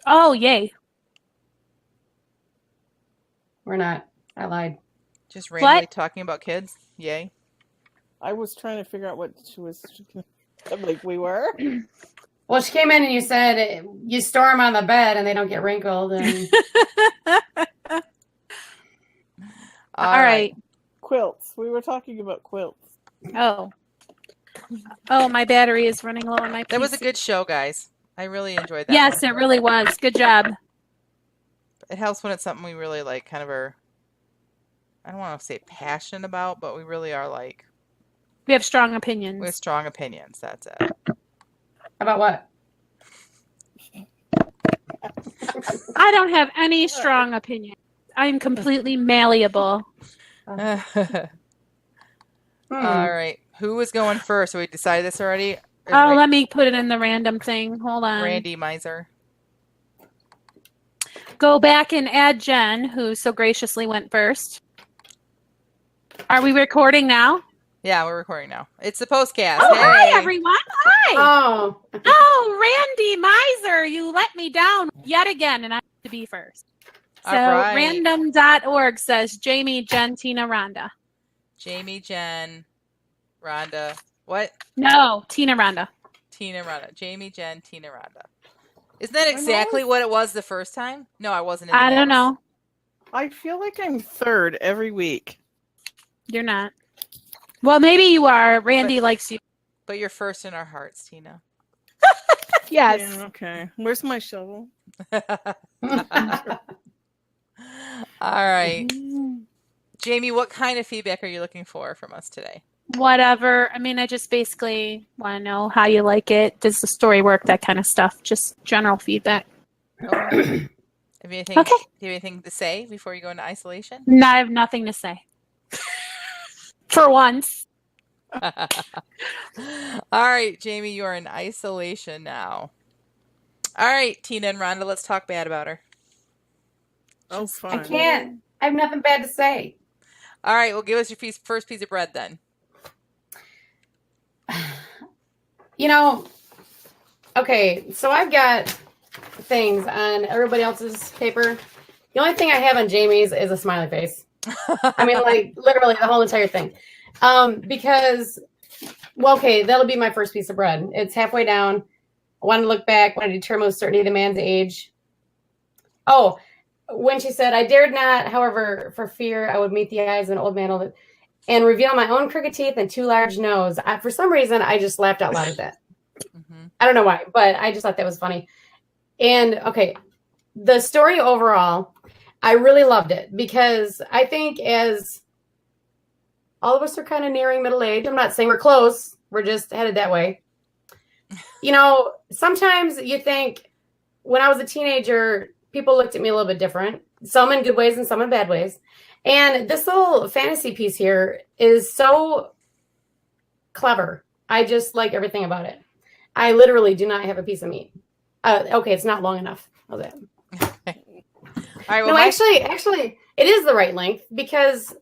Oh, yay. We're not. I lied. Just randomly What? talking about kids? Yay. I was trying to figure out what she was. I'm like, we were? Well, she came in and you said you store them on the bed and they don't get wrinkled. And All right. Quilts. We were talking about quilts. Oh. Oh, my battery is running low on my PC. That was a good show, guys. I really enjoyed that. Yes, one. it really was. Good job. It helps when it's something we really like, kind of are, I don't want to say passionate about, but we really are like, We have strong opinions. we have strong opinions. That's it. about what? I don't have any strong opinions. I'm completely malleable. All right. Who is going first? So we decided this already? Oh, let me put it in the random thing. Hold on. Randy Miser. Go back and add Jen, who so graciously went first. Are we recording now? Yeah, we're recording now. It's the Postcast. Oh, Hey. hi, everyone. Hi. Oh. Oh, Randy Miser, you let me down yet again, and I have to be first. So All right. random.org says Jamie, Jen, Tina, Rhonda. Jamie, Jen, Rhonda. What? No, Tina, Rhonda. Tina, Rhonda. Jamie, Jen, Tina, Rhonda. Isn't that exactly what it was the first time? No, I wasn't in the I don't mix. know. I feel like I'm third every week. You're not. Well, maybe you are. Randy likes you. But you're first in our hearts, Tina. Yes. Yeah, okay. Where's my shovel? All right. Jamie, what kind of feedback are you looking for from us today? Whatever. I mean, I just basically want to know how you like it. Does the story work? That kind of stuff. Just general feedback. Have you anything, Okay. do you have anything to say before you go into isolation? No, I have nothing to say. For once. All right, Jamie, you are in isolation now. All right, Tina and Rhonda, let's talk bad about her. Oh, I fun. can't. I have nothing bad to say. All right, well, give us your first piece of bread then. You know, okay, so I've got things on everybody else's paper. The only thing I have on Jamie's is a smiley face. I mean, like, literally the whole entire thing. Because, well, okay, that'll be my first piece of bread. It's halfway down. I want to look back when I determine with certainty the man's age. Oh, when she said, I dared not, however, for fear I would meet the eyes of an old man and reveal my own crooked teeth and too large nose. For some reason, I just laughed out loud at that. Mm-hmm. I don't know why, but I just thought that was funny. And okay, the story overall, I really loved it because I think as all of us are kind of nearing middle age, I'm not saying we're close, we're just headed that way. You know, sometimes you think when I was a teenager, people looked at me a little bit different, some in good ways and some in bad ways. And this little fantasy piece here is so clever. I just like everything about it. I literally do not have a piece of meat. Okay, it's not long enough. How's that? All right, well, No, actually, it is the right length because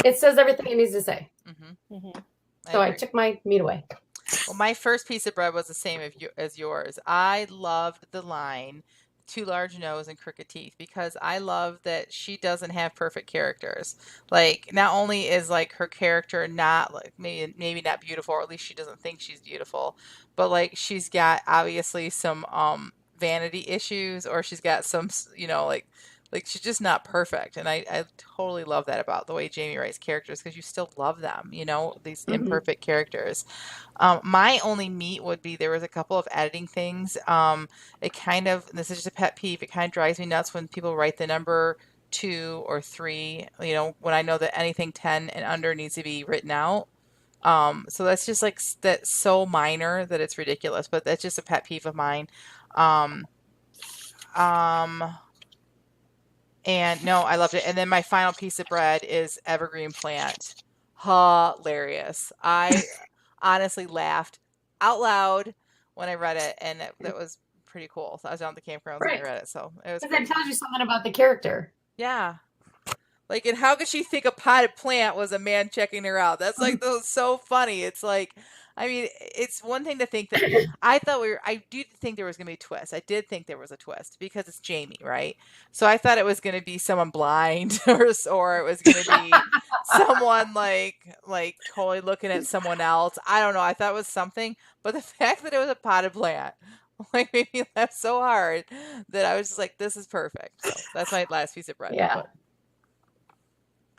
it says everything it needs to say. Mm-hmm. Mm-hmm. So I took my meat away. Well, my first piece of bread was the same as yours. I loved the line, too large nose and crooked teeth, because I love that she doesn't have perfect characters. Like, not only is like her character not like maybe not beautiful, or at least she doesn't think she's beautiful, but like she's got obviously some vanity issues, or she's got some, you know, like she's just not perfect. And I totally love that about the way Jamie writes characters, because you still love them, you know, these imperfect characters. My only meat would be there was a couple of editing things. It kind of, this is just a pet peeve, it kind of drives me nuts when people write the number 2 or 3, you know, when I know that anything 10 and under needs to be written out. So that's just like, that's so minor that it's ridiculous, but that's just a pet peeve of mine. And no, I loved it. And then my final piece of bread is Evergreen Plant. Hilarious. I honestly laughed out loud when I read it, and that was pretty cool. So I was down at the campgrounds and I read it, so it was Because that tells you something about the character. yeah. Like, and how could she think a potted plant was a man checking her out? That's like, that was so funny. It's like, I mean, it's one thing to think that I do think there was going to be a twist. I did think there was a twist because it's Jamie, right? So I thought it was going to be someone blind or it was going to be someone like totally looking at someone else. I don't know. I thought it was something, but the fact that it was a potted plant like made me laugh so hard that I was just like, this is perfect. So that's my last piece of bread. Yeah. But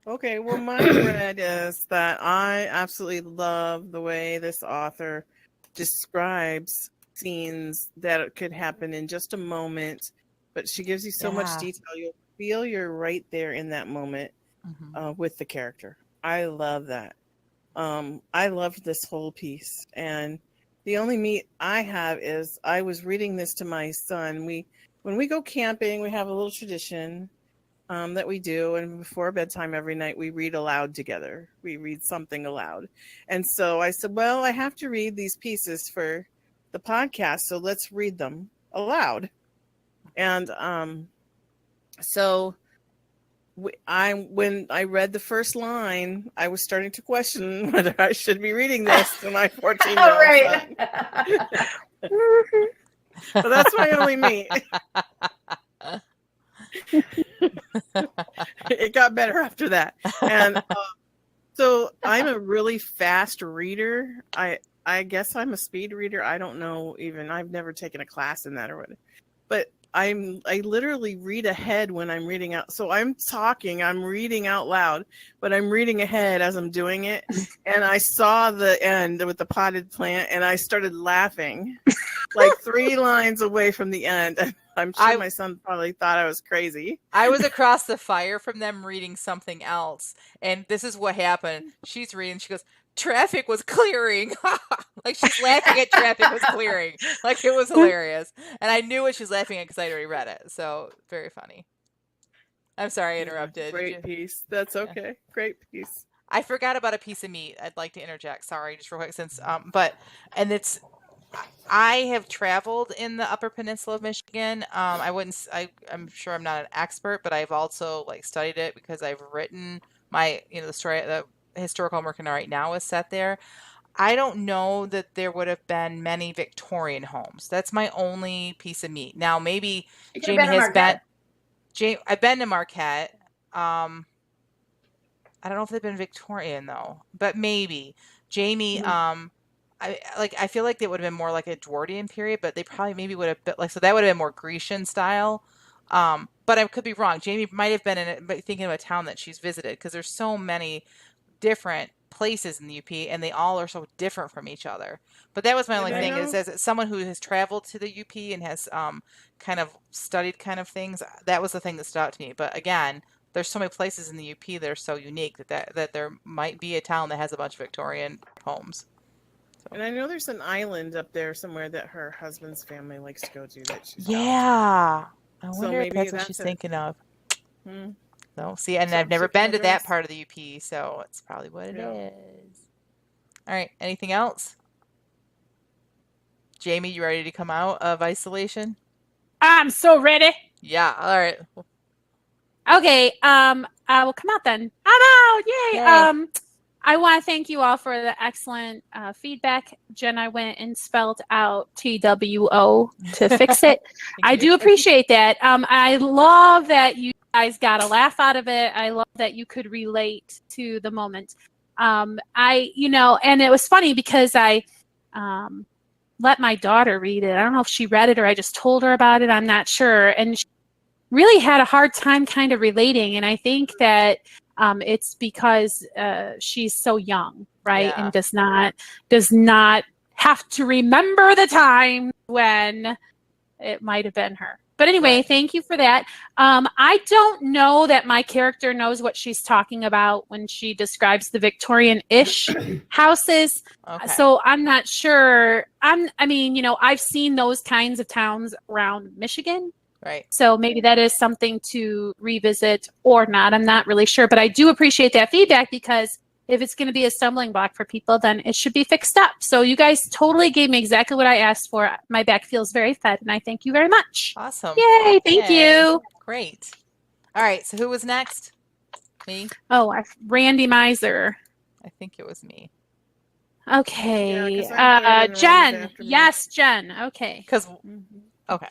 Okay, well, my bread is that I absolutely love the way this author describes scenes that could happen in just a moment, but she gives you so much Yeah. detail. You'll feel you're right there in that moment with the character. I love that. I loved this whole piece. And the only meat I have is I was reading this to my son. When we go camping, we have a little tradition that we do, and before bedtime every night we read aloud together. We read something aloud. And so I said, well, I have to read these pieces for the podcast, so let's read them aloud. And so when I read the first line, I was starting to question whether I should be reading this to my 14-year-old Right. son. So that's my only meat. It got better after that. And so I'm a really fast reader. I guess I'm a speed reader. I don't know even. I've never taken a class in that or whatever. But I literally read ahead when I'm reading out. So I'm talking, I'm reading out loud, but I'm reading ahead as I'm doing it. And I saw the end with the potted plant and I started laughing like 3 lines away from the end. I'm sure my son probably thought I was crazy. I was across the fire from them reading something else. And this is what happened. She's reading. She goes, traffic was clearing. Like she's laughing at traffic was clearing. Like it was hilarious. And I knew what she was laughing at because I'd already read it. So very funny. I'm sorry I interrupted. Great piece. That's okay. Yeah. Great piece. I forgot about a piece of meat. I'd like to interject. Sorry, just real quick since I have traveled in the Upper Peninsula of Michigan. I'm sure I'm not an expert, but I've also like studied it because I've written my, the story, the historical I'm working on right now is set there. I don't know that there would have been many Victorian homes. That's my only piece of meat. Now, maybe Jamie has been. I've been to Marquette. I don't know if they've been Victorian though, but maybe Jamie. I feel like they would have been more like a Edwardian period, but they probably maybe would have been so that would have been more Grecian style. But I could be wrong. Jamie might have been thinking of a town that she's visited because there's so many different places in the UP and they all are so different from each other. But that was my only thing is as someone who has traveled to the UP and has kind of studied kind of things, that was the thing that stood out to me. But again, there's so many places in the UP that are so unique that there might be a town that has a bunch of Victorian homes. And I know there's an island up there somewhere that her husband's family likes to go to. I wonder if that's what she's thinking of. No, see, and I've never been to that part of the UP, so it's probably what it is. All right, anything else? Jamie, you ready to come out of isolation? I'm so ready. Yeah, all right. Okay, I will come out then. I'm out! Yay! I want to thank you all for the excellent feedback. Jen, I went and spelled out TWO to fix it. I do appreciate that. I love that you guys got a laugh out of it. I love that you could relate to the moment. And it was funny because I let my daughter read it. I don't know if she read it or I just told her about it. I'm not sure. And she really had a hard time kind of relating. And I think that it's because she's so young, right? Yeah. And does not have to remember the time when it might have been her. But anyway, Thank you for that. I don't know that my character knows what she's talking about when she describes the Victorian-ish houses. Okay. So I'm not sure. I've seen those kinds of towns around Michigan. Right. So maybe that is something to revisit or not. I'm not really sure, but I do appreciate that feedback because if it's going to be a stumbling block for people, then it should be fixed up. So you guys totally gave me exactly what I asked for. My back feels very fed, and I thank you very much. Awesome. Yay. Thank you. Great. All right. So who was next? Me? Oh, Randy Miser. I think it was me. Okay. Yeah, 'cause I'm higher than Randy's Jen. after me. Yes, Jen. Okay. Because Mhm. okay.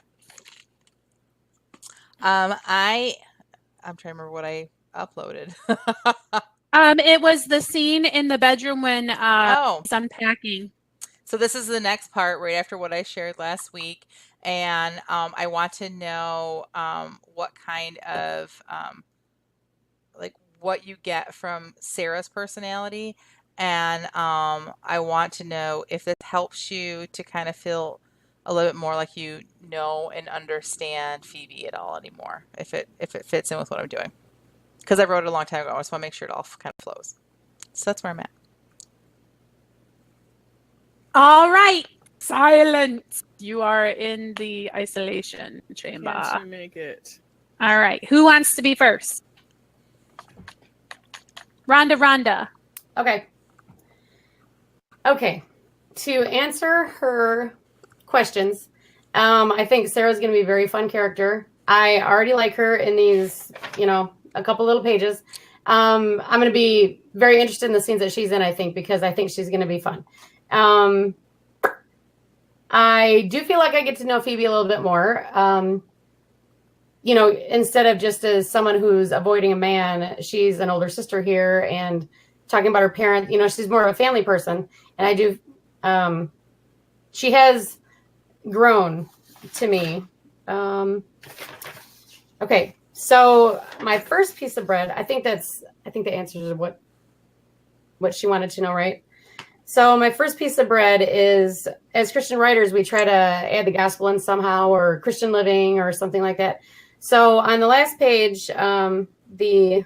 I'm trying to remember what I uploaded. It was the scene in the bedroom when Oh, he's unpacking. so this is the next part right after what I shared last week, and I want to know what kind of like what you get from Sarah's personality, and I want to know if this helps you to kind of feel a little bit more like you know and understand Phoebe at all anymore. If it fits in with what I'm doing, because I wrote it a long time ago. I just want to make sure it all kind of flows. So that's where I'm at. All right. Silence. You are in the isolation chamber. Can't you make it? All right. Who wants to be first? Rhonda. Okay. Okay. To answer her questions, I think Sarah's going to be a very fun character. I already like her in these, a couple little pages. I'm going to be very interested in the scenes that she's in, I think, because I think she's going to be fun. I do feel like I get to know Phoebe a little bit more. Instead of just as someone who's avoiding a man, she's an older sister here and talking about her parent. She's more of a family person. And I do, she has grown to me. Okay. So my first piece of bread, I think the answers are what she wanted to know, right? So my first piece of bread is, as Christian writers, we try to add the gospel in somehow, or Christian living or something like that. So on the last page, the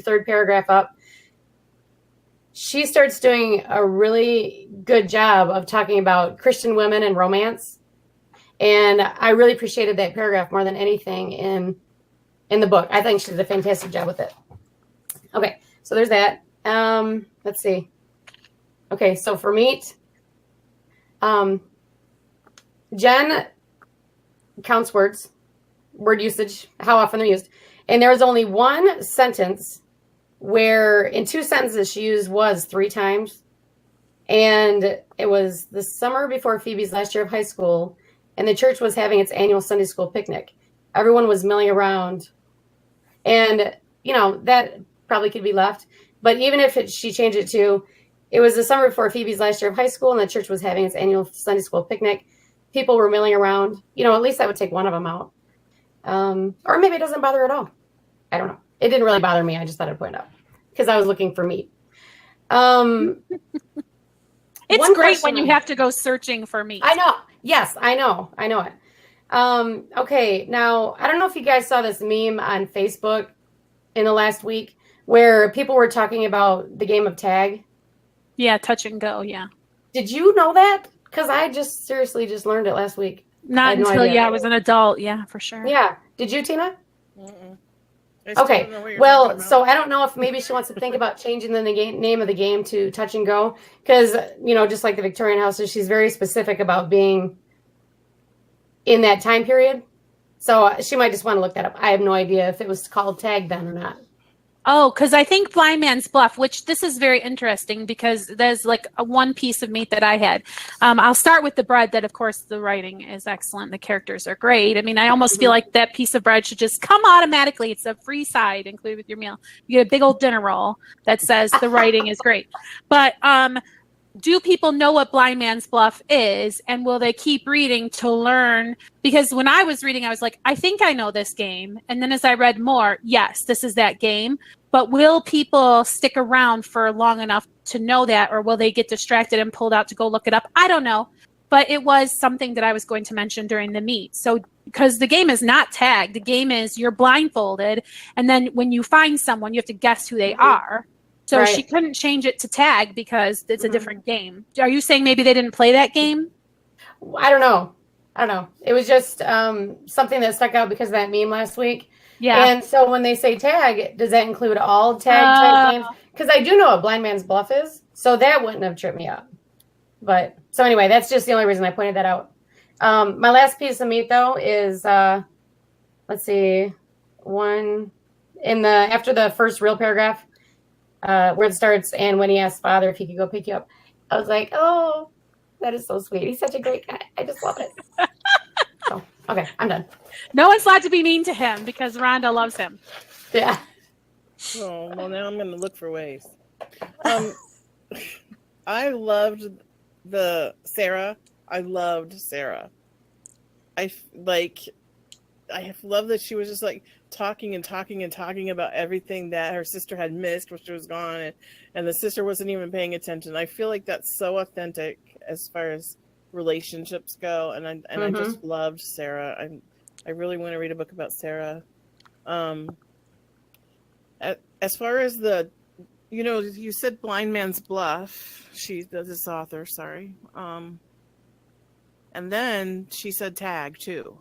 third paragraph up, she starts doing a really good job of talking about Christian women and romance. And I really appreciated that paragraph more than anything in the book. I think she did a fantastic job with it. Okay, so there's that. Let's see. Okay, so for meat, Jen counts word usage, how often they're used. And there was only one sentence where in two sentences she used was 3 times. And it was the summer before Phoebe's last year of high school, and the church was having its annual Sunday school picnic. Everyone was milling around. And, that probably could be left. But even if she changed it to, it was the summer before Phoebe's last year of high school, and the church was having its annual Sunday school picnic. People were milling around. At least that would take one of them out. Or maybe it doesn't bother at all. I don't know. It didn't really bother me. I just thought I'd point it out because I was looking for meat. It's great when you have to go searching for meat. I know. Yes, I know it. Okay, now, I don't know if you guys saw this meme on Facebook in the last week where people were talking about the game of tag. Yeah, touch and go, yeah. Did you know that? Because I just seriously just learned it last week. Not until, I was an adult. Yeah, for sure. Yeah. Did you, Tina? Mm-mm. Okay. Well, so I don't know if maybe she wants to think about changing the name of the game to touch and go. Because, just like the Victorian houses, she's very specific about being in that time period. So she might just want to look that up. I have no idea if it was called tag then or not. Oh, because I think Blind Man's Bluff, which this is very interesting because there's like one piece of meat that I had. I'll start with the bread that, of course, the writing is excellent. The characters are great. I mean, I almost feel like that piece of bread should just come automatically. It's a free side included with your meal. You get a big old dinner roll that says the writing is great. But do people know what Blind Man's Bluff is, and will they keep reading to learn? Because when I was reading, I was like, I think I know this game. And then as I read more, yes, this is that game. But will people stick around for long enough to know that, or will they get distracted and pulled out to go look it up? I don't know. But it was something that I was going to mention during the meet. So, because the game is not tagged. The game is you're blindfolded. And then when you find someone, you have to guess who they are. So she couldn't change it to tag because it's a different game. Are you saying maybe they didn't play that game? I don't know. It was just something that stuck out because of that meme last week. Yeah. And so when they say tag, does that include all tag type games? Because I do know what Blind Man's Bluff is. So that wouldn't have tripped me up. But so anyway, that's just the only reason I pointed that out. My last piece of meat, though, is let's see, 1, after the first real paragraph, where it starts, and when he asked Father if he could go pick you up, I was like, oh, that is so sweet. He's such a great guy. I just love it. So, okay, I'm done. No one's allowed to be mean to him because Rhonda loves him. Yeah. Oh, well, now I'm going to look for ways. I loved Sarah. I loved Sarah. I love that she was just like talking and talking and talking about everything that her sister had missed when she was gone, and the sister wasn't even paying attention. I feel like that's so authentic as far as relationships go, and I just loved Sarah. I really want to read a book about Sarah. As far as you said Blind Man's Bluff. This author, sorry. And then she said Tag too.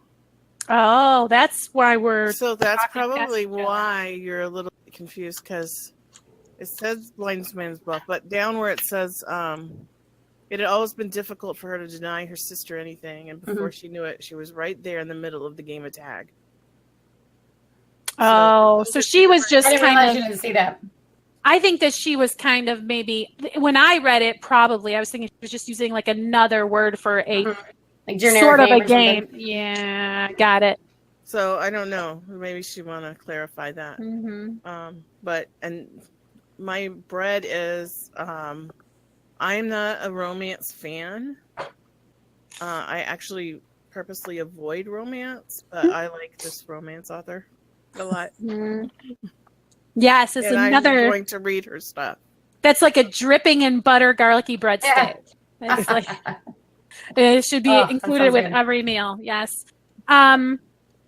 Oh, that's why we're. So that's probably why you're a little confused, because it says Blind Man's Bluff, but down where it says it had always been difficult for her to deny her sister anything, and before she knew it, she was right there in the middle of the game of tag. So she was just I didn't kind realize of. you didn't see that. I think that she was kind of maybe when I read it. Probably I was thinking she was just using like another word for a like generic sort of a or game. something. Yeah, got it. So I don't know. Maybe she want to clarify that. But my bread is. I'm not a romance fan. I actually purposely avoid romance, but I like this romance author a lot. Yes, it's and another. I'm going to read her stuff. That's like a dripping in butter garlicky breadstick. It's like it should be included with every meal. Yes.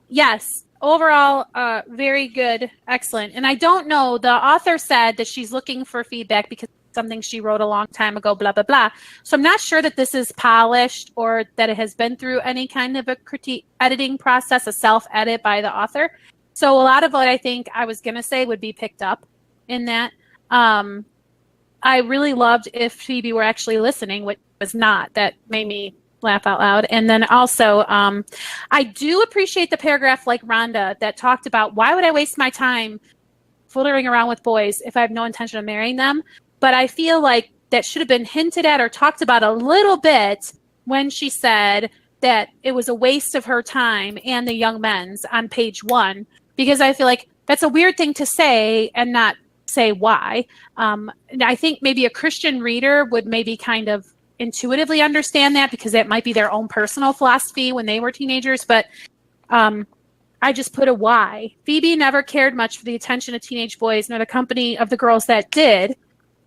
Yes. Overall, very good, excellent. And I don't know. The author said that she's looking for feedback because something she wrote a long time ago, blah, blah, blah. So I'm not sure that this is polished or that it has been through any kind of a critique editing process, a self-edit by the author. So a lot of what I think I was going to say would be picked up in that. I really loved if Phoebe were actually listening, which was not. That made me laugh out loud. And then also, I do appreciate the paragraph like Rhonda that talked about why would I waste my time fooling around with boys if I have no intention of marrying them? But I feel like that should have been hinted at or talked about a little bit when she said that it was a waste of her time and the young men's on page 1, because I feel like that's a weird thing to say and not say why. And I think maybe a Christian reader would maybe kind of intuitively understand that because it might be their own personal philosophy when they were teenagers. But I just put a why. Phoebe never cared much for the attention of teenage boys nor the company of the girls that did.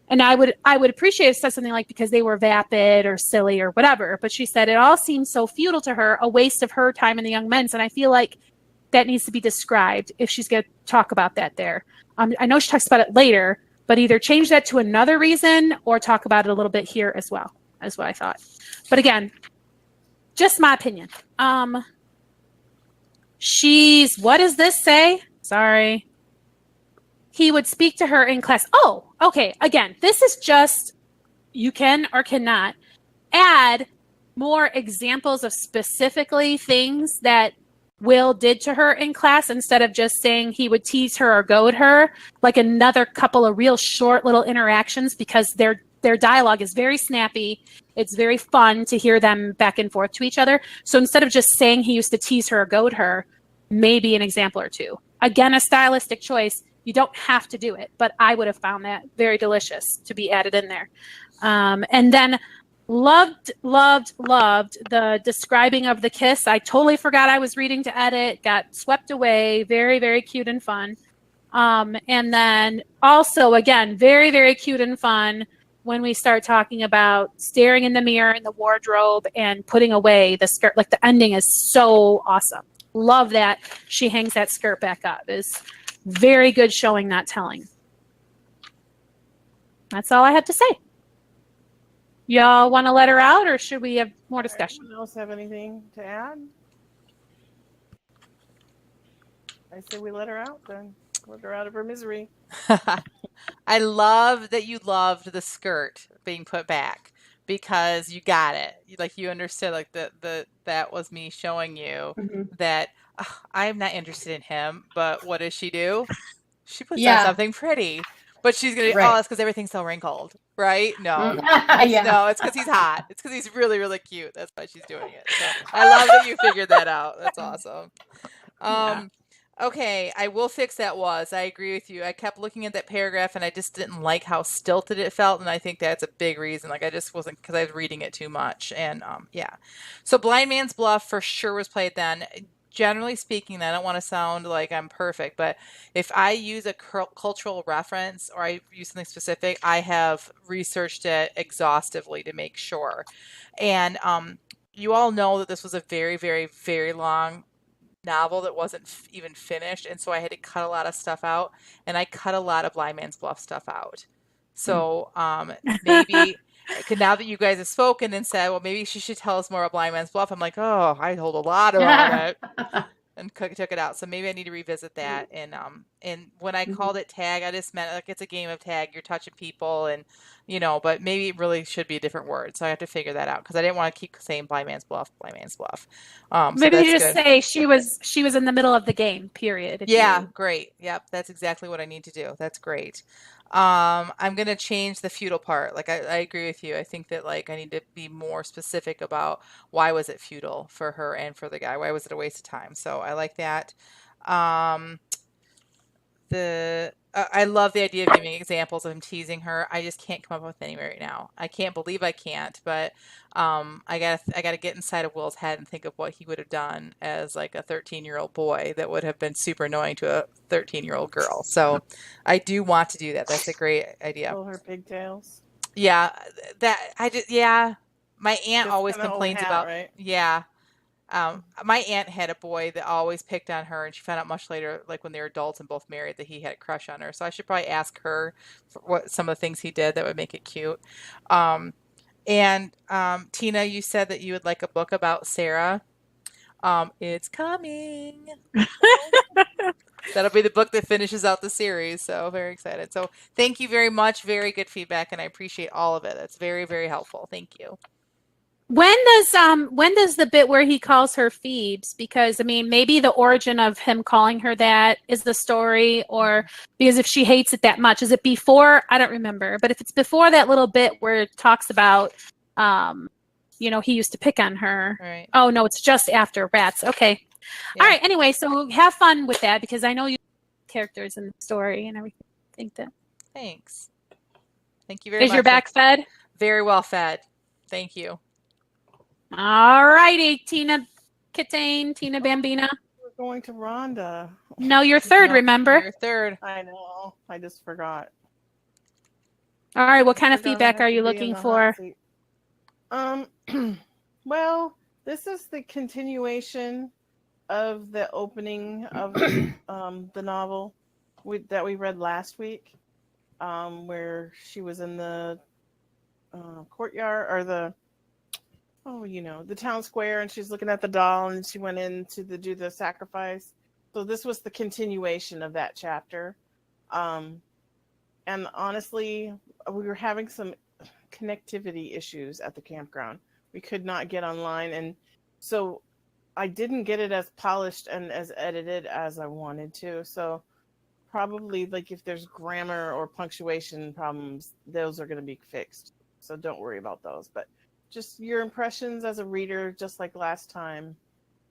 And I would appreciate if it said something like because they were vapid or silly or whatever. But she said it all seemed so futile to her, a waste of her time and the young men's. And I feel like that needs to be described if she's going to talk about that there. I know she talks about it later, but either change that to another reason or talk about it a little bit here as well, is what I thought. But again, just my opinion. What does this say? Sorry. He would speak to her in class. Oh, okay. Again, this is just, you can or cannot add more examples of specifically things that Will did to her in class instead of just saying he would tease her or goad her, like another couple of real short little interactions, because their dialogue is very snappy. It's very fun to hear them back and forth to each other. So instead of just saying he used to tease her or goad her, maybe an example or two. Again, a stylistic choice. You don't have to do it, but I would have found that very delicious to be added in there. And then loved the describing of the kiss. I totally forgot I was reading to edit, got swept away. Very, very cute and fun. And then also, again, very, very cute and fun when we start talking about staring in the mirror in the wardrobe and putting away the skirt. Like the ending is so awesome. Love that she hangs that skirt back up. Is very good showing, not telling. That's all I have to say. Y'all want to let her out, or should we have more discussion? Anyone else have anything to add? I say we let her out then. Let her out of her misery. I love that you loved the skirt being put back because you got it. Like you understood, like that was me showing you that I'm not interested in him, but what does she do? she puts on Yeah. something pretty. But she's going to, Right. oh, it's because everything's so wrinkled, right? No. Yeah. No, it's because he's hot. It's because he's really, really cute. That's why she's doing it. So I love that you figured that out. That's awesome. Yeah. Okay, I will fix that was. I agree with you. I kept looking at that paragraph and I just didn't like how stilted it felt, and I think that's a big reason. Like I just wasn't, because I was reading it too much. And yeah. So Blind Man's Bluff for sure was played then. Generally speaking, I don't want to sound like I'm perfect, but if I use a cultural reference or I use something specific, I have researched it exhaustively to make sure. And you all know that this was a very, very, very long novel that wasn't even finished, and so I had to cut a lot of stuff out, and I cut a lot of Blind Man's Bluff stuff out. So maybe now that you guys have spoken and said, well, maybe she should tell us more about Blind Man's Bluff, I'm like, oh, I told a lot about it and took it out. So maybe I need to revisit that. And when I called it tag, I just meant like it's a game of tag. You're touching people, and but maybe it really should be a different word. So I have to figure that out because I didn't want to keep saying Blind Man's Bluff, Blind Man's Bluff. Maybe so you that's just good. say she was in the middle of the game. Period. Yeah, great. Yep, that's exactly what I need to do. That's great. I'm gonna change the feudal part. Like I agree with you. I think that like I need to be more specific about why was it feudal for her and for the guy. Why was it a waste of time? So I like that. I love the idea of giving examples of him teasing her. I just can't come up with any right now. I can't believe I can't, but I gotta get inside of Will's head and think of what he would have done as like a 13-year-old boy that would have been super annoying to a 13-year-old girl. So I do want to do that. That's a great idea. Pull her pigtails. Yeah, my aunt That's always kinda old complains hat, about, right? yeah. My aunt had a boy that always picked on her, and she found out much later, like when they were adults and both married, that he had a crush on her. So I should probably ask her for what some of the things he did that would make it cute. And Tina, you said that you would like a book about Sarah. It's coming. That'll be the book that finishes out the series. So very excited. So thank you very much. Very good feedback, and I appreciate all of it. That's very, very helpful. Thank you. When does the bit where he calls her Phoebes? Because I mean, maybe the origin of him calling her that is the story, or because if she hates it that much, is it before? I don't remember, but if it's before that little bit where it talks about, he used to pick on her. Right. Oh no, it's just after rats. Okay. Yeah. All right. Anyway, so have fun with that because I know you characters in the story and everything. I think that. Thanks. Thank you very much. Is your back fed? Very well fed. Thank you. All righty, Tina Kitane, Tina Bambina. We're going to Rhonda. No, you're third, No, remember? You're third. I know. I just forgot. All right, what kind of Forgot I feedback have are to you be in looking the for? hot seat. Well, this is the continuation of the opening of the novel that we read last week, where she was in the courtyard or the town square, and she's looking at the doll, and she went in to do the sacrifice. So this was the continuation of that chapter. And honestly, we were having some connectivity issues at the campground. We could not get online, and so I didn't get it as polished and as edited as I wanted to. So probably like if there's grammar or punctuation problems, those are going to be fixed. So don't worry about those. But just your impressions as a reader, just like last time,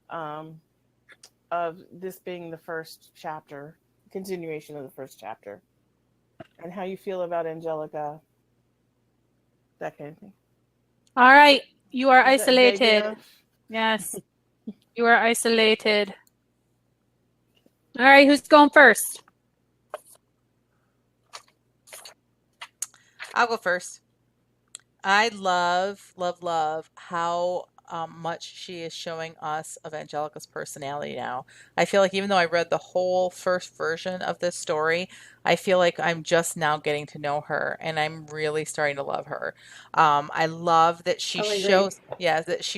of this being the first chapter, continuation of the first chapter, and how you feel about Angelica, that kind of thing. All right, you are Is that vague isolated. enough? Yes, you are isolated. All right, who's going first? I'll go first. I love, love, love how much she is showing us of Angelica's personality now. I feel like even though I read the whole first version of this story, I feel like I'm just now getting to know her, and I'm really starting to love her. I love that she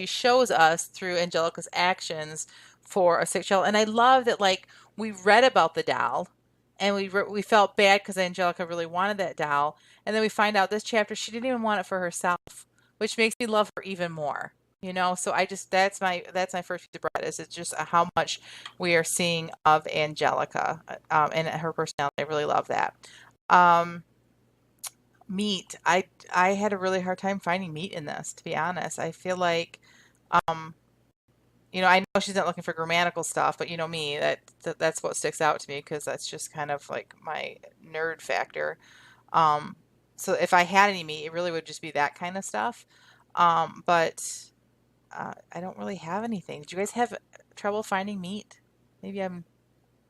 shows us through Angelica's actions for a 6-year-old, and I love that like we read about the doll, and we felt bad because Angelica really wanted that doll, and then we find out this chapter she didn't even want it for herself, which makes me love her even more. You know, so that's my first piece of bread. Is it's just how much we are seeing of Angelica and her personality. I really love that. Meat. I had a really hard time finding meat in this, to be honest. I feel like, I know she's not looking for grammatical stuff, but you know me, that's what sticks out to me because that's just kind of like my nerd factor. So if I had any meat, it really would just be that kind of stuff. But I don't really have anything. Did you guys have trouble finding meat? Maybe I'm.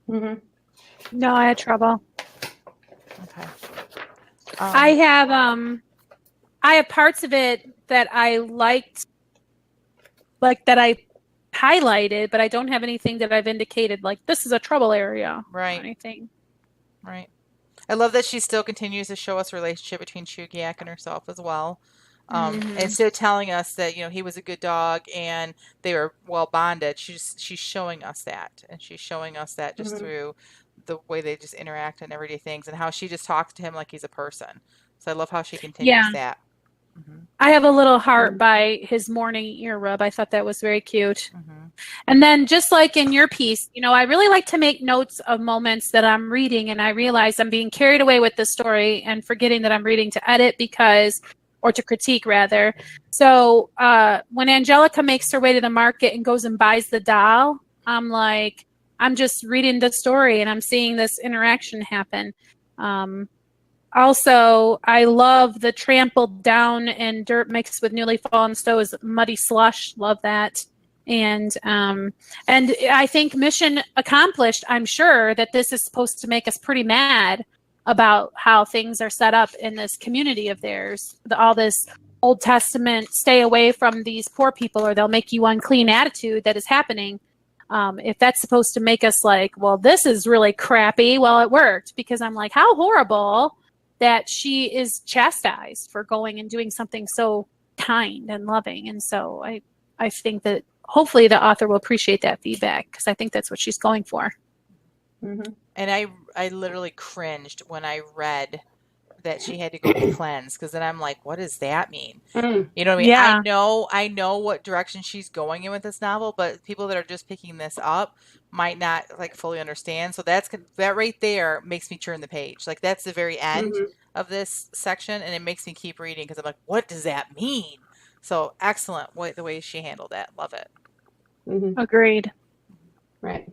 Mm-hmm. No, I had trouble. Okay. I have parts of it that I liked, like that I highlighted, but I don't have anything that I've indicated like this is a trouble area. Right. Or anything. Right. I love that she still continues to show us a relationship between Chugiak and herself as well. Instead of telling us that, he was a good dog and they were well bonded, she's showing us that. And she's showing us that just through the way they just interact in everyday things and how she just talks to him like he's a person. So I love how she continues that. I have a little heart by his morning ear rub. I thought that was very cute. And then just like in your piece, I really like to make notes of moments that I'm reading and I realize I'm being carried away with the story and forgetting that I'm reading to edit or to critique rather. So when Angelica makes her way to the market and goes and buys the doll, I'm like, I'm just reading the story and I'm seeing this interaction happen. Also, I love the trampled down and dirt mixed with newly fallen snow is muddy slush. Love that. And I think mission accomplished. I'm sure that this is supposed to make us pretty mad about how things are set up in this community of theirs. All this Old Testament, stay away from these poor people or they'll make you unclean attitude that is happening. If that's supposed to make us like, well, this is really crappy. Well, it worked because I'm like, how horrible that she is chastised for going and doing something so kind and loving. And so I think that hopefully the author will appreciate that feedback because I think that's what she's going for. Mm-hmm. And I literally cringed when I read that she had to go be cleansed because then I'm like, what does that mean? You know what I mean? Yeah. I know what direction she's going in with this novel, but people that are just picking this up might not like fully understand. So that right there makes me turn the page. Like that's the very end of this section, and it makes me keep reading because I'm like, what does that mean? So excellent the way she handled that. Love it. Agreed. Right.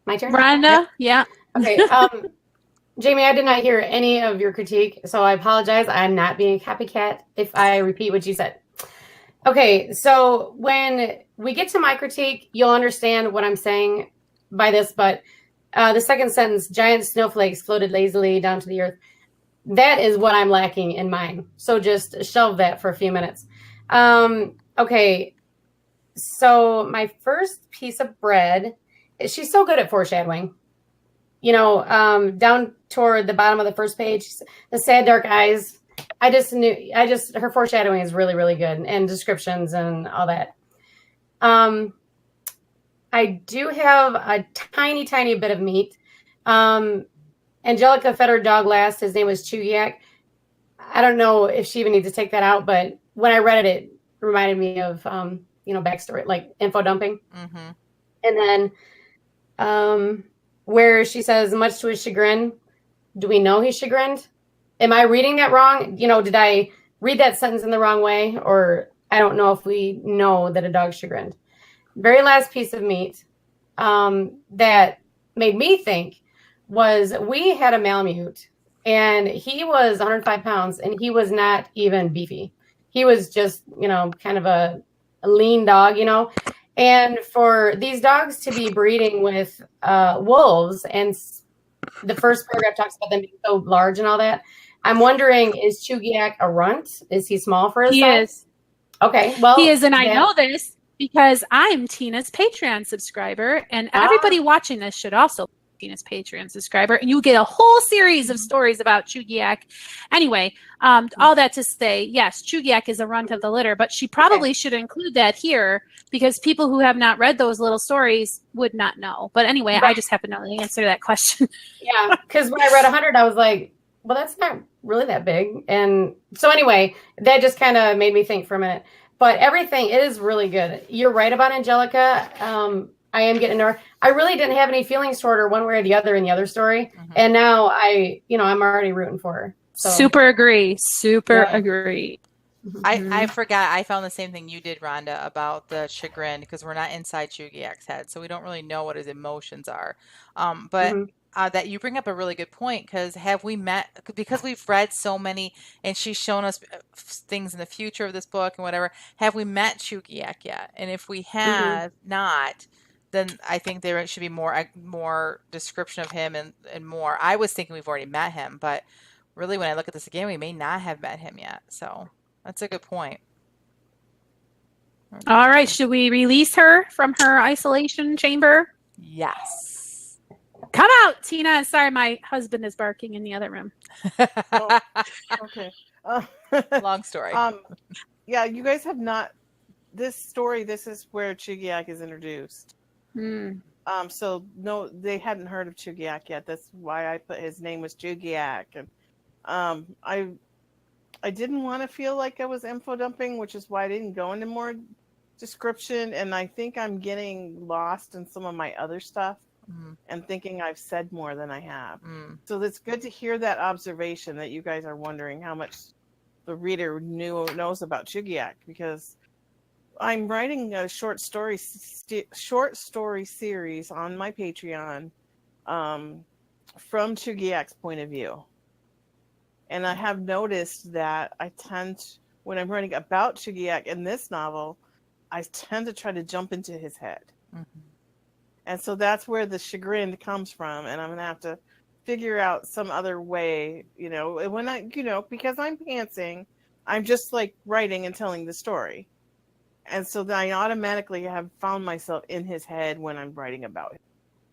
My turn. Rhonda, yeah. Okay. Jamie, I did not hear any of your critique, so I apologize. I'm not being a copycat if I repeat what you said. Okay, so when we get to my critique, you'll understand what I'm saying by this, but the second sentence, giant snowflakes floated lazily down to the earth, that is what I'm lacking in mine. So just shelve that for a few minutes. Okay, so my first piece of bread, she's so good at foreshadowing. Down toward the bottom of the first page, the sad, dark eyes. Her foreshadowing is really, really good and descriptions and all that. I do have a tiny, tiny bit of meat. Angelica fed her dog last. His name was Chugiak. I don't know if she even needs to take that out, but when I read it, it reminded me of, backstory, like info dumping. And then, where she says, much to his chagrin, do we know he's chagrined? Am I reading that wrong? Did I read that sentence in the wrong way? Or I don't know if we know that a dog's chagrined. Very last piece of meat that made me think was we had a Malamute and he was 105 pounds and he was not even beefy. He was just, kind of a lean dog, And for these dogs to be breeding with wolves, and the first paragraph talks about them being so large and all that, I'm wondering, is Chugiak a runt? Is he small for his size? He is. Okay, well. He is, and I know this because I'm Tina's Patreon subscriber, and everybody watching this should also be Tina's Patreon subscriber, and you get a whole series of stories about Chugiak. Anyway, all that to say, yes, Chugiak is a runt of the litter, but she probably should include that here because people who have not read those little stories would not know. But anyway, I just happen to know the answer to that question. Yeah, because when I read 100, I was like, well, that's not really that big. And so anyway, that just kind of made me think for a minute. But everything, it is really good. You're right about Angelica. I am getting her. I really didn't have any feelings toward her one way or the other in the other story. And now I'm already rooting for her. So. Super agree. Agree. I forgot. I found the same thing you did, Rhonda, about the chagrin, because we're not inside Chugiak's head, so we don't really know what his emotions are. But that you bring up a really good point, because because we've read so many, and she's shown us things in the future of this book and whatever. Have we met Chugiak yet? And if we have not, then I think there should be more description of him and more. I was thinking we've already met him, but really, when I look at this again, we may not have met him yet. So. That's a good point. All right. Should we release her from her isolation chamber? Yes. Come out, Tina. Sorry, my husband is barking in the other room. Oh, okay. Long story. Yeah, you guys have not. This story. This is where Chugiak is introduced. So no, they hadn't heard of Chugiak yet. That's why I put his name was Chugiak, and I didn't want to feel like I was info dumping, which is why I didn't go into more description. And I think I'm getting lost in some of my other stuff and thinking I've said more than I have. So it's good to hear that observation that you guys are wondering how much the reader knows about Chugiak, because I'm writing a short story series on my Patreon from Chugiak's point of view. And I have noticed that when I'm writing about Chugiak in this novel, I tend to try to jump into his head. And so that's where the chagrin comes from. And I'm going to have to figure out some other way, because I'm pantsing, I'm just like writing and telling the story. And so then I automatically have found myself in his head when I'm writing about him.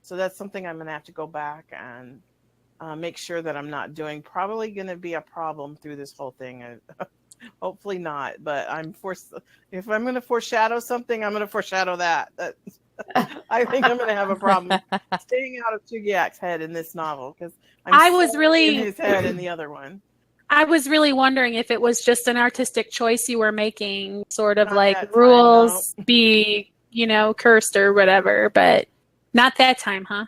So that's something I'm going to have to go back and make sure that I'm not doing. Probably going to be a problem through this whole thing. Hopefully not, but if I'm going to foreshadow something, I'm going to foreshadow that. I think I'm going to have a problem staying out of Chugiak's head in this novel, because I was really in his head in the other one. I was really wondering if it was just an artistic choice you were making, sort of like rules be, cursed or whatever, but not that time, huh?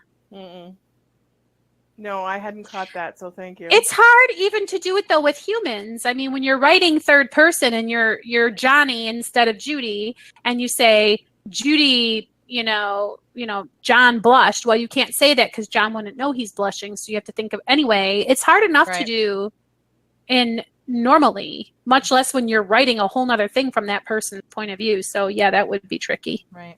No, I hadn't caught that, so thank you. It's hard even to do it though with humans. I mean, when you're writing third person and you're Johnny instead of Judy, and you say Judy, John blushed. Well, you can't say that because John wouldn't know he's blushing, so you have to think of anyway. It's hard enough to do normally, much less when you're writing a whole nother thing from that person's point of view. So yeah, that would be tricky. Right.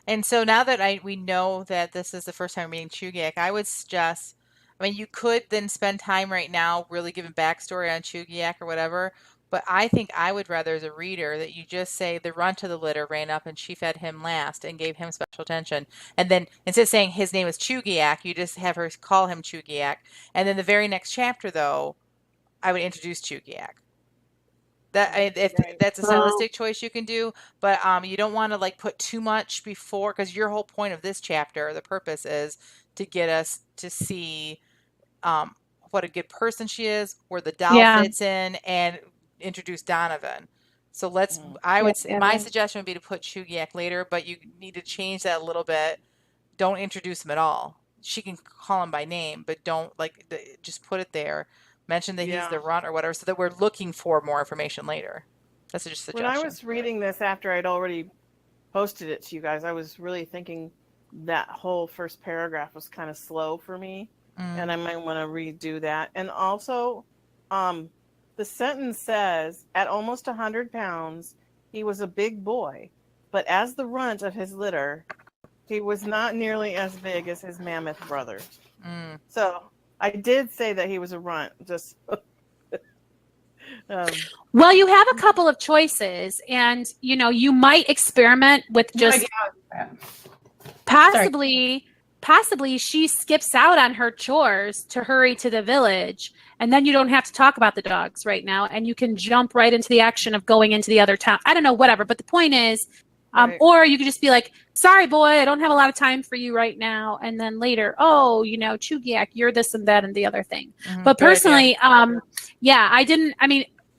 And so now that we know that this is the first time meeting Chugiak, I would suggest, you could then spend time right now really giving backstory on Chugiak or whatever, but I think I would rather, as a reader, that you just say the runt of the litter ran up and she fed him last and gave him special attention. And then instead of saying his name is Chugiak, you just have her call him Chugiak. And then the very next chapter, though, I would introduce Chugiak. That's a stylistic choice you can do, but you don't want to put too much before, because your whole point of this chapter, the purpose is to get us to see what a good person she is, where the doll fits in, and introduce Donovan. So my suggestion would be to put Chugiak later, but you need to change that a little bit. Don't introduce him at all. She can call him by name, but don't just put it there. Mention that he's the runt or whatever, so that we're looking for more information later. That's just a suggestion. When I was reading this after I'd already posted it to you guys, I was really thinking that whole first paragraph was kind of slow for me, and I might want to redo that. And also, the sentence says, at almost 100 pounds, he was a big boy, but as the runt of his litter, he was not nearly as big as his mammoth brother. So I did say that he was a runt. Just well, you have a couple of choices, and you might experiment with just possibly she skips out on her chores to hurry to the village, and then you don't have to talk about the dogs right now, and you can jump right into the action of going into the other town. I don't know, whatever. But the point is, Right. Or you could just be like, sorry, boy, I don't have a lot of time for you right now. And then later, oh, you know, Chugiak, you're this and that and the other thing. But Good idea. personally,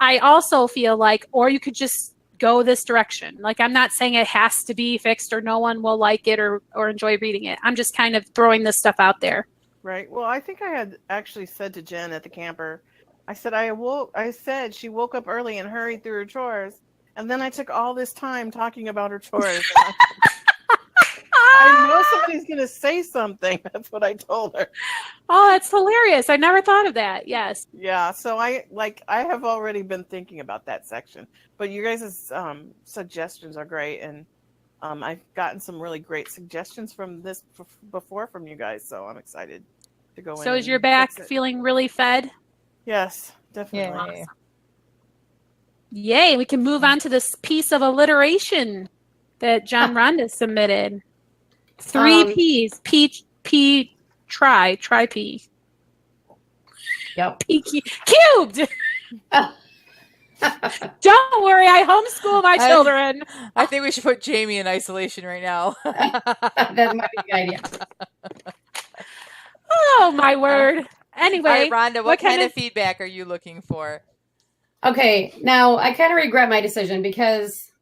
I also feel like, or you could just go this direction. Like, I'm not saying it has to be fixed or no one will like it or enjoy reading it. I'm just kind of throwing this stuff out there. Right. Well, I think I had actually said to Jen at the camper, I said she woke up early and hurried through her chores. And then I took all this time talking about her chores. I know somebody's going to say something. That's what I told her. Oh, that's hilarious. I never thought of that. Yes. Yeah. So I have already been thinking about that section, but you guys' suggestions are great. And I've gotten some really great suggestions from this before from you guys. So I'm excited to go in. So is your back feeling really fed? Yes, definitely. Yay. Yay. We can move on to this piece of alliteration that John Ronda submitted. 3 P's. Try P. Yep. P cubed. Don't worry, I homeschool my children. I think we should put Jamie in isolation right now. That might be a good idea. Oh, my word. Anyway. All right, Rhonda, what kind of feedback are you looking for? Okay, now I kind of regret my decision because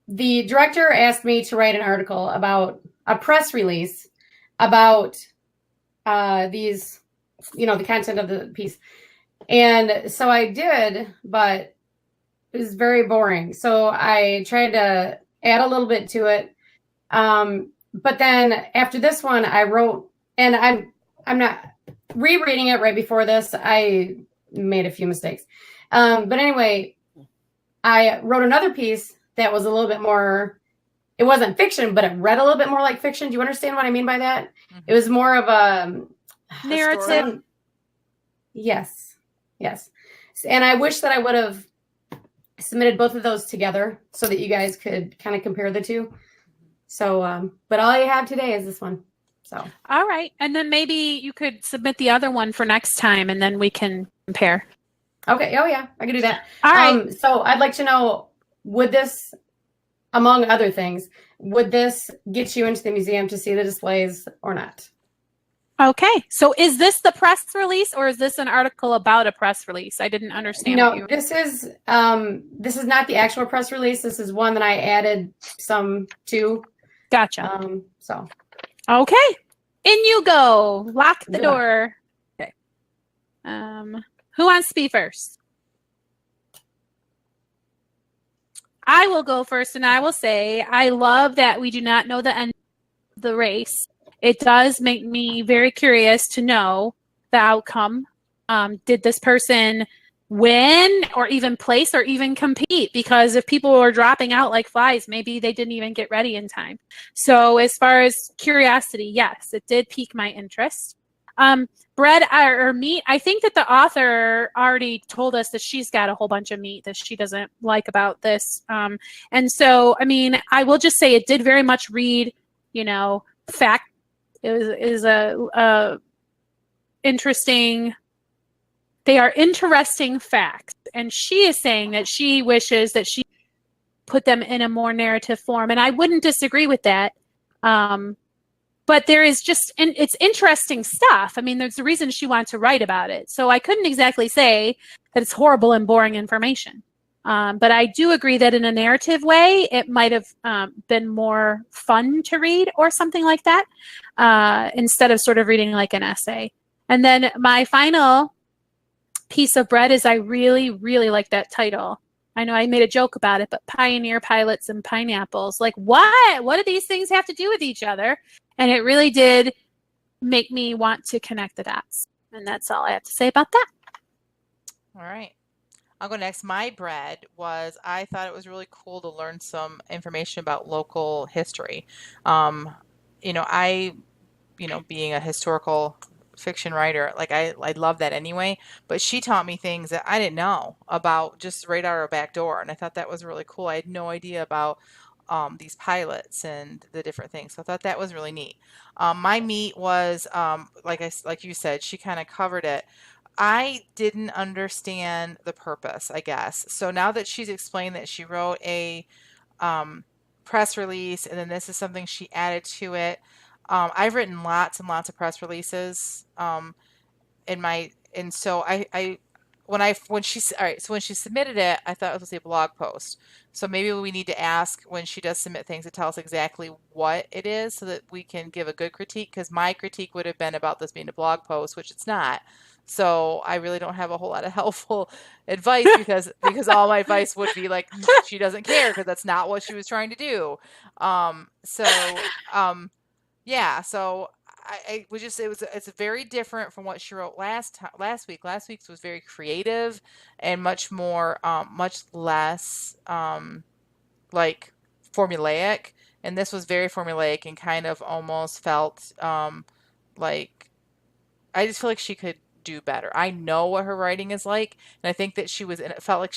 the director asked me to write an article about a press release about these, the content of the piece. And so I did, but it was very boring. So I tried to add a little bit to it. But then after this one, I wrote, and I'm not rereading it right before this. I made a few mistakes. But anyway, I wrote another piece that was a little bit more, it wasn't fiction, but it read a little bit more like fiction. Do you understand what I mean by that? Mm-hmm. It was more of a narrative. Yes. And I wish that I would have submitted both of those together so that you guys could kind of compare the two. So, but all you have today is this one. So. All right. And then maybe you could submit the other one for next time and then we can compare. Okay. Oh yeah, I can do that. All right. So I'd like to know, would this, among other things, would this get you into the museum to see the displays or not? Okay. So is this the press release or is this an article about a press release? I didn't understand. No, this is not the actual press release. This is one that I added some to. Gotcha. So. Okay. In you go. Lock the door. Okay. Who wants to be first? I will go first, and I will say I love that we do not know the end of the race. It does make me very curious to know the outcome. Did this person win or even place or even compete? Because if people were dropping out like flies, maybe they didn't even get ready in time. So as far as curiosity, yes, it did pique my interest. Bread or meat, I think that the author already told us that she's got a whole bunch of meat that she doesn't like about this. And so, I mean, I will just say it did very much read, fact. It is a interesting, they are interesting facts. And she is saying that she wishes that she put them in a more narrative form. And I wouldn't disagree with that. But there is just, and it's interesting stuff. I mean, there's a reason she wanted to write about it. So I couldn't exactly say that it's horrible and boring information. But I do agree that in a narrative way, it might have been more fun to read or something like that, instead of sort of reading like an essay. And then my final piece of bread is I really, really like that title. I know I made a joke about it, but Pioneer Pilots and Pineapples. Like, what? What do these things have to do with each other? And it really did make me want to connect the dots. And that's all I have to say about that. All right. I'll go next. My bread was, I thought it was really cool to learn some information about local history. Being a historical fiction writer, like I love that anyway, but she taught me things that I didn't know about just right out our back door. And I thought that was really cool. I had no idea about these pilots and the different things. So I thought that was really neat. My meat was, like you said, she kind of covered it. I didn't understand the purpose, I guess. So now that she's explained that she wrote a press release, and then this is something she added to it. I've written lots and lots of press releases and so when she submitted it, I thought it was a blog post. So maybe we need to ask when she does submit things to tell us exactly what it is so that we can give a good critique, because my critique would have been about this being a blog post, which it's not. So I really don't have a whole lot of helpful advice because all my advice would be like, she doesn't care because that's not what she was trying to do. Yeah, so it's very different from what she wrote last week. Last week's was very creative and much more, much less like formulaic, and this was very formulaic and kind of almost felt like I just feel like she could do better. I know what her writing is like, and I think that she felt like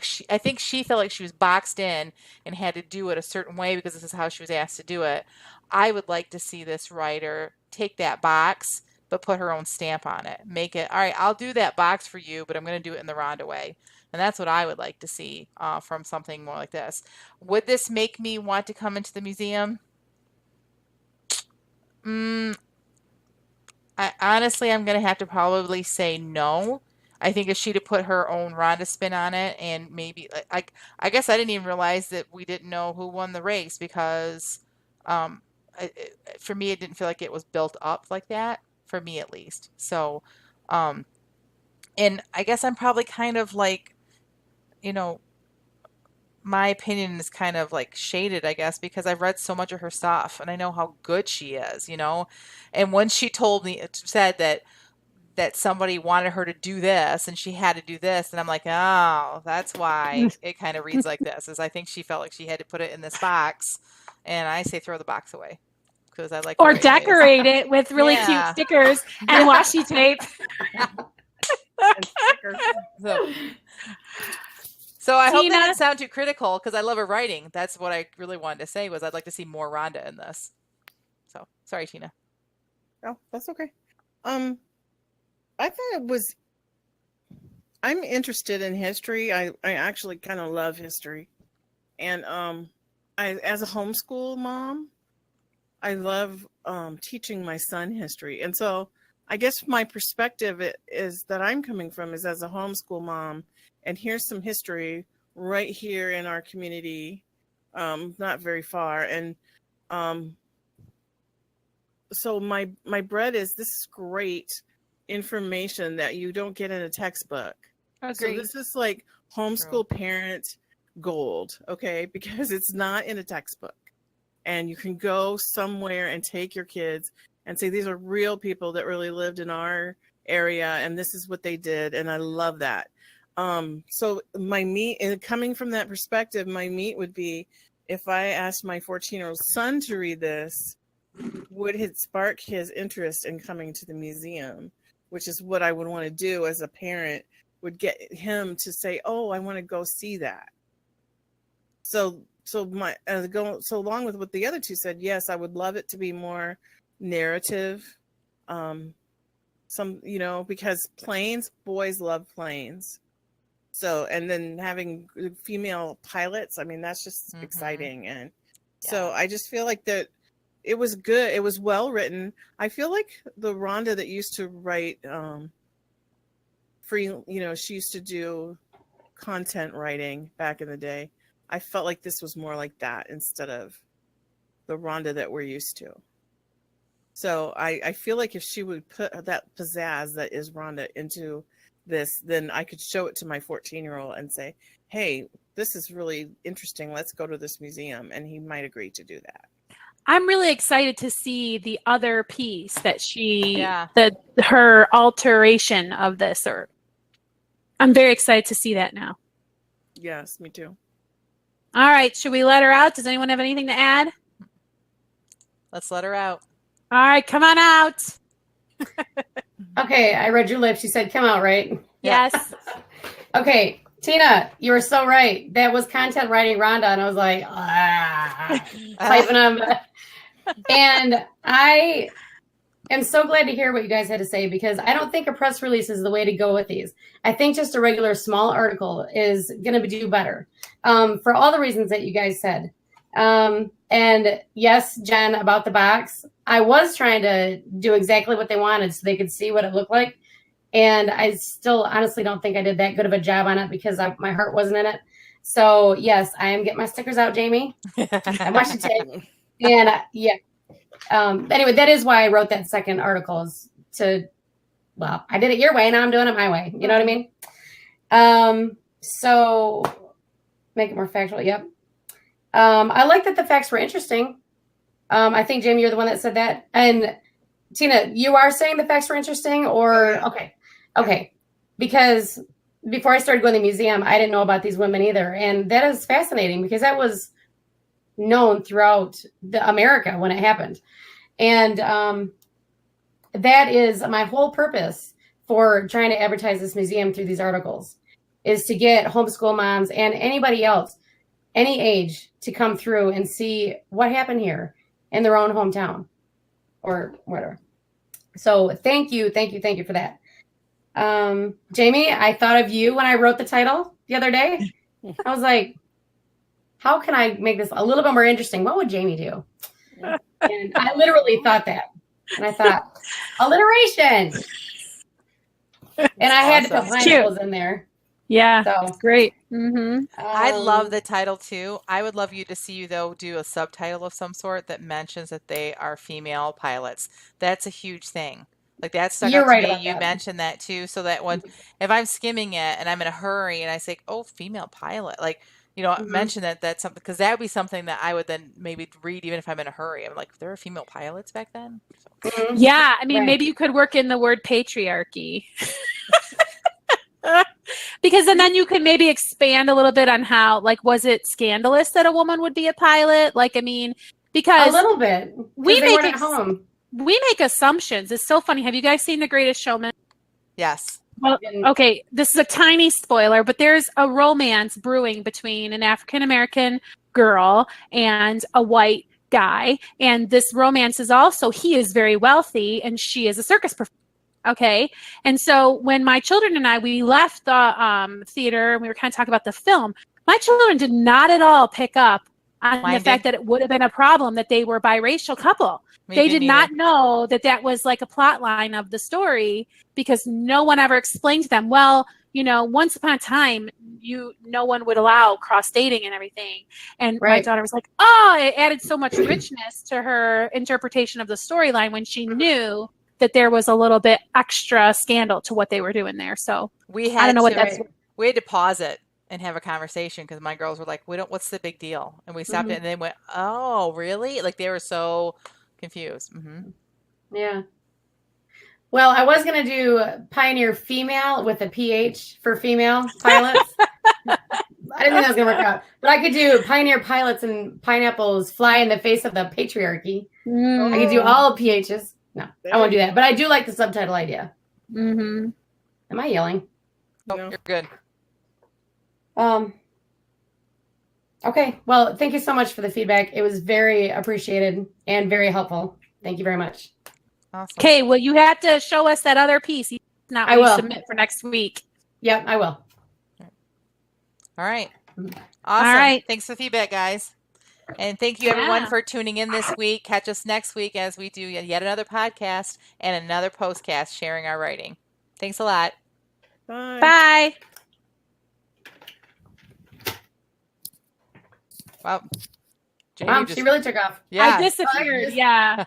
she felt like she was boxed in and had to do it a certain way because this is how she was asked to do it. I would like to see this writer take that box, but put her own stamp on it. Make it, all right, I'll do that box for you, but I'm going to do it in the Rhonda way. And that's what I would like to see from something more like this. Would this make me want to come into the museum? Honestly, I'm going to have to probably say no. I think if she'd have put her own Rhonda spin on it, and maybe, I guess I didn't even realize that we didn't know who won the race because for me, it didn't feel like it was built up like that, for me at least. So, and I guess I'm probably kind of like, my opinion is kind of like shaded, I guess, because I've read so much of her stuff and I know how good she is, And when she said that somebody wanted her to do this and she had to do this, and I'm like, oh, that's why it kind of reads like this, is I think she felt like she had to put it in this box, and I say throw the box away. Because I like, or decorate it with really cute stickers and washi tape. So I hope that didn't sound too critical, because I love her writing. That's what I really wanted to say, was I'd like to see more Rhonda in this. So sorry, Tina. Oh, that's okay. I thought I'm interested in history. I actually kind of love history, and as a homeschool mom, I love teaching my son history. And so I guess my perspective is that I'm coming from is as a homeschool mom, and here's some history right here in our community, not very far. And so my bread is, this is great information that you don't get in a textbook. Agreed. So this is like homeschool parent gold, okay? Because it's not in a textbook. And you can go somewhere and take your kids and say, these are real people that really lived in our area, and this is what they did. And I love that. So my meat, and coming from that perspective, my meat would be, if I asked my 14-year-old son to read this, would it spark his interest in coming to the museum? Which is what I would want to do as a parent, would get him to say, oh, I want to go see that. So along with what the other two said, yes, I would love it to be more narrative. Because boys love planes. So, and then having female pilots, I mean, that's just exciting. And so I just feel like that it was good. It was well written. I feel like the Rhonda that used to write she used to do content writing back in the day. I felt like this was more like that instead of the Rhonda that we're used to. So I feel like if she would put that pizzazz that is Rhonda into this, then I could show it to my 14-year-old and say, hey, this is really interesting. Let's go to this museum. And he might agree to do that. I'm really excited to see the other piece that her alteration of this, or I'm very excited to see that now. Yes, me too. All right. Should we let her out? Does anyone have anything to add? Let's let her out. All right. Come on out. Okay. I read your lips. You said come out, right? Yes. Okay. Tina, you were so right. That was content writing Rhonda. And I was like, typing them. And am so glad to hear what you guys had to say, because I don't think a press release is the way to go with these. I think just a regular small article is going to do better, for all the reasons that you guys said. And yes, Jen, about the box, I was trying to do exactly what they wanted so they could see what it looked like. And I still honestly don't think I did that good of a job on it because my heart wasn't in it. So yes, I am getting my stickers out, Jamie. I want you to. And yeah. Anyway, that is why I wrote that second article, is well, I did it your way, now I'm doing it my way. You know what I mean? So make it more factual. Yep. I like that the facts were interesting. I think, Jamie, you're the one that said that. And Tina, you are saying the facts were interesting, or okay. Because before I started going to the museum, I didn't know about these women either. And that is fascinating because that was known throughout America when it happened. And that is my whole purpose for trying to advertise this museum through these articles, is to get homeschool moms and anybody else, any age, to come through and see what happened here in their own hometown or whatever. So thank you for that. Jamie, I thought of you when I wrote the title the other day. I was like, how can I make this a little bit more interesting? What would Jamie do? And I literally thought that. And I thought, alliteration. And I had to put pineapples in there. Yeah, So that's great. Mm-hmm. I love the title too. I would love to see you, though, do a subtitle of some sort that mentions that they are female pilots. That's a huge thing. Like, that stuck You're out to right me. about You that. mentioned that too, so that when if I'm skimming it and I'm in a hurry and I say, "Oh, female pilot," like, mention that's something, because that would be something that I would then maybe read even if I'm in a hurry. I'm like, there were female pilots back then. Yeah, I mean, Right. maybe you could work in the word patriarchy. Because then you could maybe expand a little bit on how, like, was it scandalous that a woman would be a pilot? Like, I mean, because a little bit. we They make weren't at home. we make assumptions. It's so funny. Have you guys seen The Greatest Showman? Yes. Well, okay, this is a tiny spoiler, but there's a romance brewing between an African-American girl and a white guy. And this romance is also, he is very wealthy and she is a circus performer. Okay. And so when my children and we left the theater and we were kind of talking about the film, my children did not at all pick up on the fact that it would have been a problem that they were a biracial couple. They did not know that that was like a plot line of the story, because no one ever explained to them, well, once upon a time, no one would allow cross dating and everything. And my daughter was like, oh, it added so much richness to her interpretation of the storyline when she knew that there was a little bit extra scandal to what they were doing there. So I don't know what that's. We had to pause it and have a conversation because my girls were like, what's the big deal? And we stopped it and they went, oh, really? Like, they were so confused. Mm-hmm. Yeah. Well, I was going to do Pioneer Female with a PH for female pilots. I didn't think that was going to work out. But I could do Pioneer Pilots and Pineapples Fly in the Face of the Patriarchy. I could do all PHs. No, I won't do that. But I do like the subtitle idea. Mm-hmm. Am I yelling? Oh, you're good. Okay. Well, thank you so much for the feedback. It was very appreciated and very helpful. Thank you very much. Awesome. Okay. Well, you have to show us that other piece. Not I will submit for next week. Yep, I will. All right. Awesome. All right. Thanks for the feedback, guys. And thank you, everyone, for tuning in this week. Catch us next week as we do yet another podcast and another postcast sharing our writing. Thanks a lot. Bye. Bye. Wow. Wow, she really took off. Yeah. I disappeared. Yeah.